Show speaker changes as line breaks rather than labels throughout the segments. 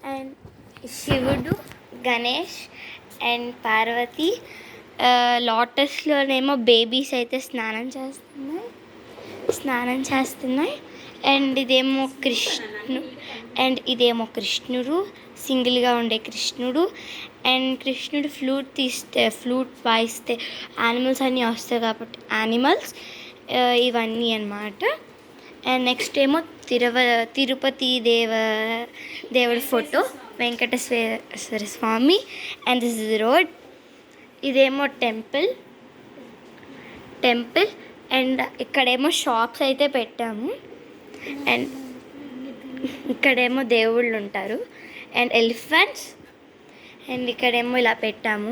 And శివుడు, Ganesh and Parvati. లోటస్లోనేమో babies అయితే స్నానం చేస్తున్నాయి. అండ్ ఇదేమో కృష్ణుడు సింగిల్గా ఉండే కృష్ణుడు. అండ్ కృష్ణుడు ఫ్లూట్ వాయిస్తే యానిమల్స్ అన్నీ వస్తాయి కాబట్టి యానిమల్స్ ఇవన్నీ అన్నమాట. అండ్ నెక్స్ట్ ఏమో తిరుపతి దేవుడి photo, Venkateshwara Swamy. And this is road. ఇదేమో టెంపుల్. అండ్ ఇక్కడేమో షాప్స్ అయితే పెట్టాము. అండ్ ఇక్కడేమో దేవుళ్ళు ఉంటారు అండ్ ఎలిఫెంట్స్. అండ్ ఇక్కడేమో ఇలా పెట్టాము.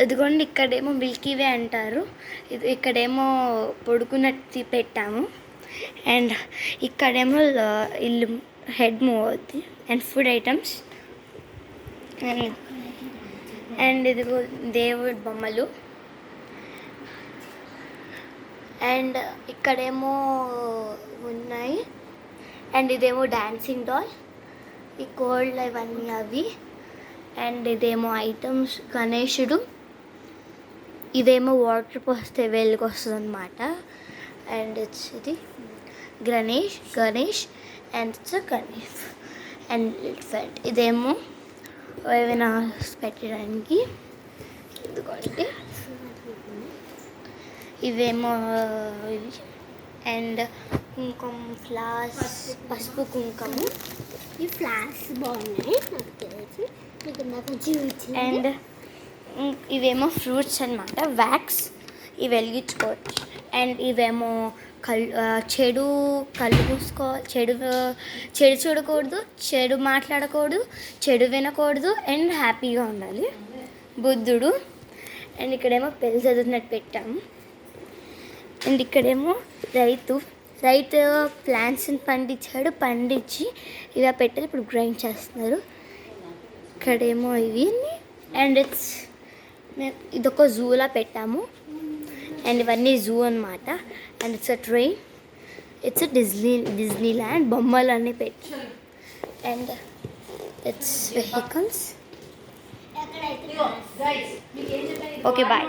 ఇదిగోండి, ఇక్కడేమో మిల్కీ వే అంటారు. ఇక్కడేమో పొడుకున్నట్టు పెట్టాము. అండ్ ఇక్కడేమో ఇల్లు హెడ్ మూవ్ అవుద్ది. And food items. అండ్ ఇదిగో దేవుడి బొమ్మలు. అండ్ ఇక్కడేమో ఉన్నాయి. అండ్ ఇదేమో డాన్సింగ్ డాల్, ఈ కోల్డ్ ఇవన్నీ అవి. అండ్ ఇదేమో ఐటమ్స్ గణేశుడు. ఇదేమో వాటర్ పోస్తే వెలుగు వస్తుంది అన్నమాట. అండ్ ఇది Ganesh and Ganesh and elephant. ఇదేమో ఏమైనా పెట్టడానికి. ఇదిగోండి, ఇవేమో ఇవి. అండ్ కుంకుమ ఫ్లవర్స్, పసుపు కుంకుమ.
ఈ ఫ్లవర్స్ బాగున్నాయి నాకు తెలిసి.
అండ్ ఇవేమో ఫ్రూట్స్ అన్నమాట, వ్యాక్స్. ఇవి వెలిగించుకోవచ్చు. అండ్ ఇవేమో చెడు చూడకూడదు, చెడు మాట్లాడకూడదు, చెడు వినకూడదు అండ్ హ్యాపీగా ఉండాలి. బుద్ధుడు. అండ్ ఇక్కడేమో పెళ్లి చదువుతున్నట్టు పెట్టాము. అండ్ ఇక్కడేమో రైతు ప్లాంట్స్ని పండించి ఇలా పెట్టారు. ఇప్పుడు గ్రైండ్ చేస్తున్నారు. ఇక్కడేమో ఇవి. అండ్ ఇదొక జూలా పెట్టాము. అండ్ ఇవన్నీ జూ అన్నమాట. And it's Disneyland. బొమ్మలు అన్నీ పెట్టాము. And it's vehicles. Okay, bye.